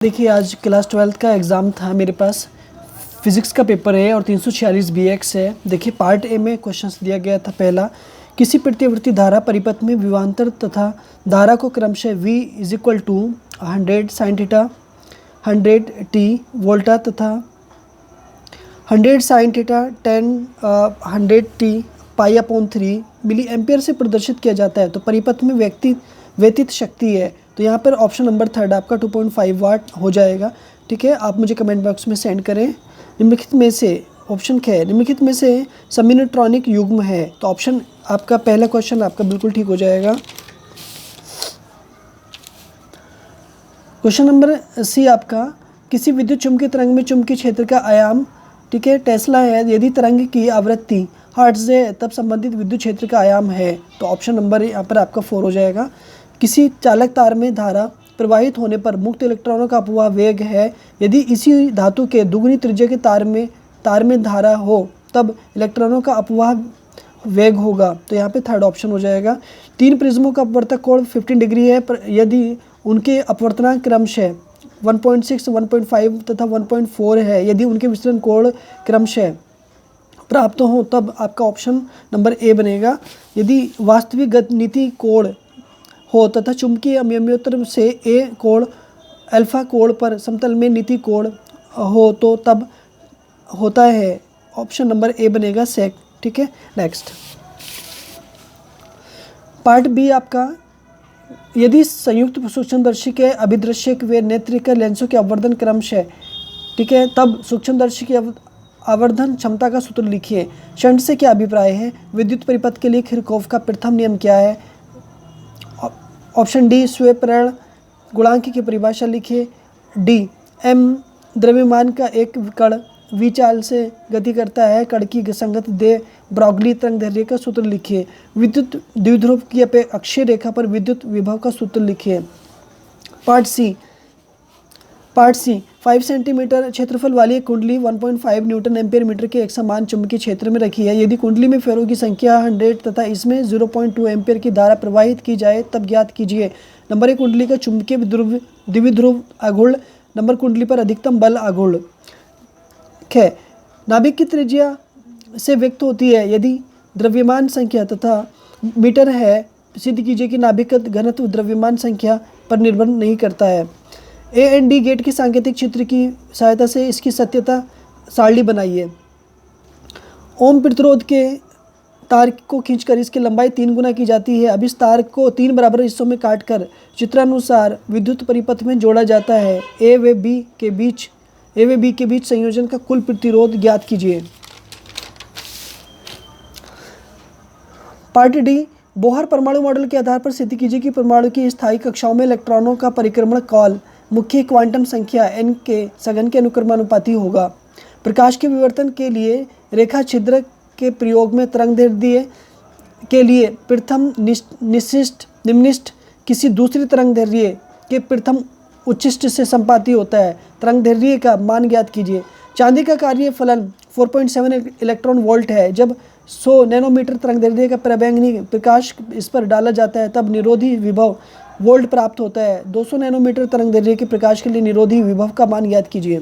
देखिए आज class 12th का एग्ज़ाम था मेरे पास। फिज़िक्स का पेपर है और 346 BX है। देखिए पार्ट ए में क्वेश्चंस दिया गया था। पहला, किसी प्रतिवर्ती धारा परिपथ में विभवांतर तथा धारा को क्रमशः V is equal to 100 sine theta 100 t volt तथा 100 sine theta 100 t pi upon 3 milli ampere से प्रदर्शित किया जाता है तो परिपथ में व्यतीत शक्ति है। तो यहाँ पर ऑप्शन नंबर थर्ड आपका 2.5 वाट हो जाएगा। ठीक है, आप मुझे कमेंट बॉक्स में सेंड करें। निम्नलिखित में से ऑप्शन क्या है? निम्नलिखित में से समिनट्रॉनिक युग्म है। तो ऑप्शन आपका पहला क्वेश्चन आपका बिल्कुल ठीक हो जाएगा। क्वेश्चन नंबर सी आपका, किसी विद्युत चुम्बकीय तरंग में चुंबकीय क्षेत्र का आयाम, ठीक है, टेस्ला है। यदि तरंग की आवृत्ति हर्ट्ज है तब संबंधित विद्युत क्षेत्र का आयाम है। तो ऑप्शन नंबर यहाँ पर आपका 4 हो जाएगा। किसी चालक तार में धारा प्रवाहित होने पर मुक्त इलेक्ट्रॉनों का अपवाह वेग है। यदि इसी धातु के दुगुनी त्रिज्या के तार में धारा हो तब इलेक्ट्रॉनों का अपवाह वेग होगा। तो यहाँ पे थर्ड ऑप्शन हो जाएगा। 3 प्रिज्मों का अपवर्तक कोण 15 डिग्री है पर यदि उनके अपवर्तनांक क्रमशः 1.6, 1.5 तथा 1.4 है, यदि उनके विचलन कोण क्रमशः प्राप्त हो तब आपका ऑप्शन नंबर ए बनेगा। यदि वास्तविक गतिनीति कोण हो तथा चुंबकीय अमयम्योत्तर से ए कोण अल्फा कोण पर समतल में नीति कोण हो तो तब होता है ऑप्शन नंबर ए बनेगा सेक। ठीक है, नेक्स्ट पार्ट बी आपका, यदि संयुक्त सूक्ष्मदर्शी के अभिदृश्यक व नेत्रिका लेंसों के आवर्धन क्रमशः, ठीक है, तब सूक्ष्मदर्शी की आवर्धन क्षमता का सूत्र लिखिए। शंट से क्या अभिप्राय है? विद्युत परिपथ के लिए किरचॉफ का प्रथम नियम क्या है? ऑप्शन डी, स्वेपरण गुणांक की परिभाषा लिखिए। डी, एम द्रव्यमान का एक कण v चाल से गति करता है, कण की संगत दे ब्रॉगली तरंगदैर्घ्य का सूत्र लिखिए। विद्युत द्विध्रुव की अक्षीय रेखा पर विद्युत विभव का सूत्र लिखिए। पार्ट सी 5 सेंटीमीटर क्षेत्रफल वाली एक कुंडली 1.5 न्यूटन एम्पीयर मीटर के एक समान चुंबकीय क्षेत्र में रखी है। यदि कुंडली में फेरों की संख्या 100 तथा इसमें 0.2 एम्पीयर की धारा प्रवाहित की जाए तब ज्ञात कीजिए। नंबर 1 कुंडली का चुंबकीय द्विध्रुव आघूर्ण। नंबर कुंडली पर अधिकतम बल आघूर्ण। है नाभिक की त्रिज्या से व्यक्त होती है। यदि द्रव्यमान संख्या तथा मीटर है, सिद्ध कीजिए कि नाभिक घनत्व द्रव्यमान संख्या पर निर्भर नहीं करता है। ए एंड डी गेट की सांकेतिक चित्र की सहायता से इसकी सत्यता सारणी बनाइए। ओम प्रतिरोध के तार को खींचकर इसकी लंबाई 3 गुना की जाती है। अब इस तार को 3 बराबर हिस्सों में काटकर चित्रानुसार विद्युत परिपथ में जोड़ा जाता है। ए व बी के बीच संयोजन का कुल प्रतिरोध ज्ञात कीजिए। पार्ट डी, बोहर परमाणु मॉडल के आधार पर सिद्ध कीजिए कि परमाणु की स्थायी कक्षाओं में इलेक्ट्रॉनों का परिक्रमण काल मुख्य क्वांटम संख्या n के सघन के अनुक्रमानुपाती होगा। प्रकाश के विवर्तन के लिए रेखा छिद्र के प्रयोग में तरंगदैर्घ्य के लिए प्रथम निम्निष्ट किसी दूसरी तरंगदैर्घ्य के प्रथम उच्चिष्ट से संपाती होता है। तरंगदैर्घ्य का मान ज्ञात कीजिए। चांदी का कार्य फलन 4.7 इलेक्ट्रॉन वोल्ट है। जब 100 नैनोमीटर तरंगदैर्घ्य का पराबैंगनी प्रकाश इस पर डाला जाता है तब निरोधी विभव वोल्ट प्राप्त होता है। 200 नैनोमीटर तरंगदैर्घ्य के प्रकाश के लिए निरोधी विभव का मान ज्ञात कीजिए।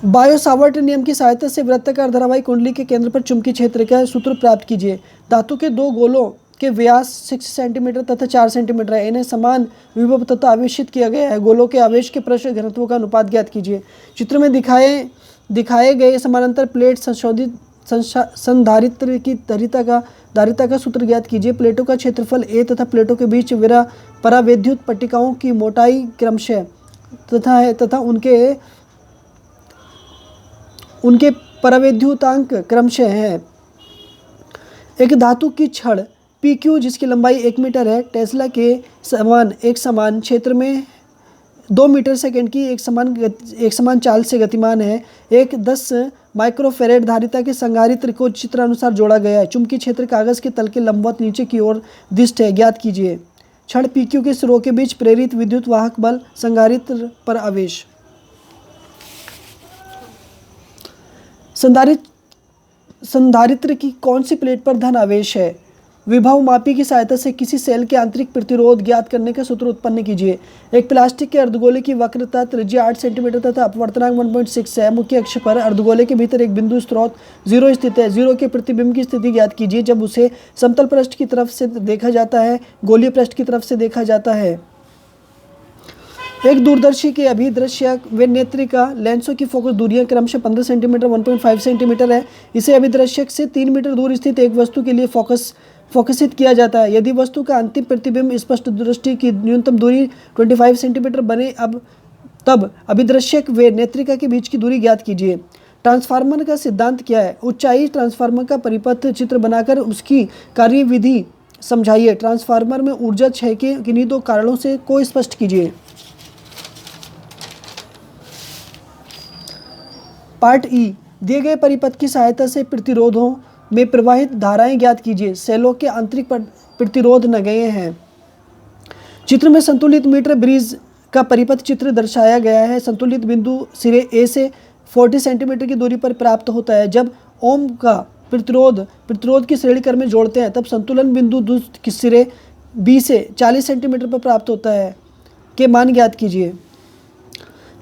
बायो-सावर्ट नियम की सहायता से वृत्ताकार धारावाही कुंडली के केंद्र पर चुंबकीय क्षेत्र का सूत्र प्राप्त कीजिए। धातु के 2 गोलों के व्यास 6 सेंटीमीटर तथा 4 सेंटीमीटर है। इन्हें समान विभव तथा आवेशित किया गया है। गोलों के आवेश के पृष्ठ घनत्व का अनुपात ज्ञात कीजिए। चित्र में दिखाए गए समानांतर प्लेट संधारित्र की धारिता का सूत्र ज्ञात कीजिए। प्लेटों का क्षेत्रफल a तथा प्लेटों के बीच परावैद्युत पट्टिकाओं की मोटाई क्रमशः तथा उनके परावैद्युतांक क्रमशः है। एक धातु की छड़ PQ जिसकी लंबाई 1 मीटर है, टेस्ला के एक समान क्षेत्र में 2 मीटर सेकेंड की एक समान चाल से गतिमान है। एक 10 माइक्रोफेरेड धारिता के संधारित्र को चित्रानुसार जोड़ा गया है। चुंबकीय क्षेत्र कागज के तल के लंबवत नीचे की ओर दिष्ट है। ज्ञात कीजिए। छड़ PQ के सिरों के बीच प्रेरित विद्युत वाहक बल, संधारित्र पर आवेश। संधारित्र की कौन सी प्लेट पर धन आवेश है? विभव मापी की सहायता से किसी सेल के आंतरिक प्रतिरोध ज्ञात करने का सूत्र उत्पन्न कीजिए। एक प्लास्टिक के अर्धगोले की वक्रता त्रिज्या 8 सेंटीमीटर तथा अपवर्तनांक 1.6 है। मुख्य अक्ष पर अर्धगोले के भीतर एक बिंदु स्रोत 0 स्थित है। 0 के प्रतिबिंब की स्थिति ज्ञात कीजिए जब उसे समतल पृष्ठ की तरफ से देखा जाता है, गोलीय पृष्ठ की तरफ से देखा जाता है। एक दूरदर्शी के अभिदृश्यक व नेत्रिका लेंसों की फोकस दूरियां क्रमशः 15 सेंटीमीटर 1.5 सेंटीमीटर है। इसे अभिदृश्यक से 3 मीटर दूर स्थित एक वस्तु के लिए फोकसित किया जाता है। यदि वस्तु का अंतिम प्रतिबिंब स्पष्ट दृष्टि की न्यूनतम दूरी 25 सेंटीमीटर बने तब अभिदृश्यक व नेत्रिका के बीच की दूरी ज्ञात कीजिए। ट्रांसफार्मर का सिद्धांत क्या है? ऊंचाई ट्रांसफार्मर का परिपथ चित्र बनाकर उसकी कार्यविधि समझाइए। ट्रांसफार्मर में ऊर्जा क्षय के किन्हीं दो कारणों से को स्पष्ट कीजिए। पार्ट ई, दिए गए परिपथ की सहायता से प्रतिरोधों में प्रवाहित धाराएं ज्ञात कीजिए। सेलों के आंतरिक प्रतिरोध नगण्य हैं। चित्र में संतुलित मीटर ब्रिज का परिपथ चित्र दर्शाया गया है। संतुलित बिंदु सिरे ए से 40 सेंटीमीटर की दूरी पर प्राप्त होता है। जब ओम का प्रतिरोध की श्रेणी क्रम में जोड़ते हैं तब संतुलन बिंदु दूसरे सिरे बी से 40 सेंटीमीटर पर प्राप्त होता है के मान ज्ञात कीजिए।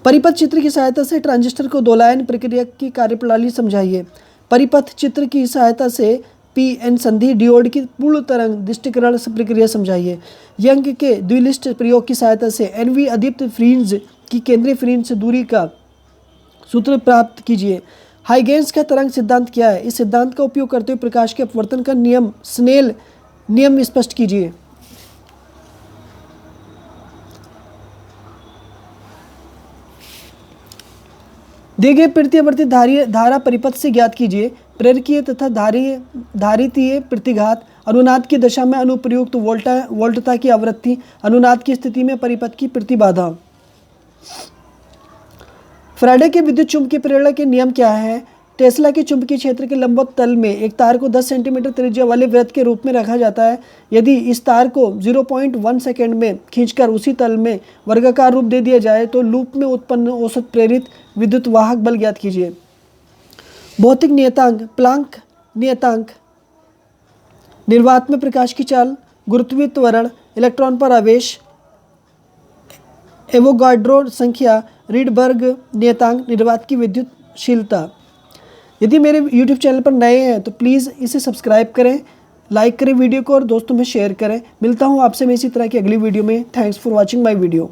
परिपथ चित्र की सहायता से ट्रांजिस्टर को दोलायन प्रक्रिया की कार्यप्रणाली समझाइए। परिपथ चित्र की सहायता से पीएन संधि डियोड की पूर्ण तरंग दृष्टिकरण प्रक्रिया समझाइए। यंग के द्विलिष्ट प्रयोग की सहायता से एनवी अदीप्त फ्रिंज की केंद्रीय फ्रिंज से दूरी का सूत्र प्राप्त कीजिए। हाइगेंस का तरंग सिद्धांत क्या है? इस सिद्धांत का उपयोग करते हुए प्रकाश के अपवर्तन का नियम स्नेल नियम स्पष्ट कीजिए। दिए गए प्रत्यावर्ती धारा परिपथ से ज्ञात कीजिए। प्रेरकीय तथा धारितीय प्रतिघात अनुनाद की दशा में अनुप्रयुक्त वोल्टता की आवृत्ति, अनुनाद की स्थिति में परिपथ की प्रतिबाधा। फैराडे के विद्युत चुंबकीय प्रेरणा के नियम क्या है? टेस्ला के चुंबकीय क्षेत्र के लंबवत तल में एक तार को 10 सेंटीमीटर त्रिज्या वाले वृत्त के रूप में रखा जाता है। यदि इस तार को 0.1 सेकेंड में खींचकर उसी तल में वर्गाकार रूप दे दिया जाए तो लूप में उत्पन्न औसत प्रेरित विद्युत वाहक बल ज्ञात कीजिए। भौतिक नियतांक, प्लांक नियतांक, निर्वात में प्रकाश की चाल, गुरुत्वीय त्वरण, इलेक्ट्रॉन पर आवेश, एवोगाड्रो संख्या, रीडबर्ग नियतांक, निर्वात की विद्युतशीलता। यदि मेरे YouTube चैनल पर नए हैं तो प्लीज़ इसे सब्सक्राइब करें, लाइक करें वीडियो को और दोस्तों में शेयर करें। मिलता हूँ आपसे मैं इसी तरह की अगली वीडियो में। Thanks for watching my video.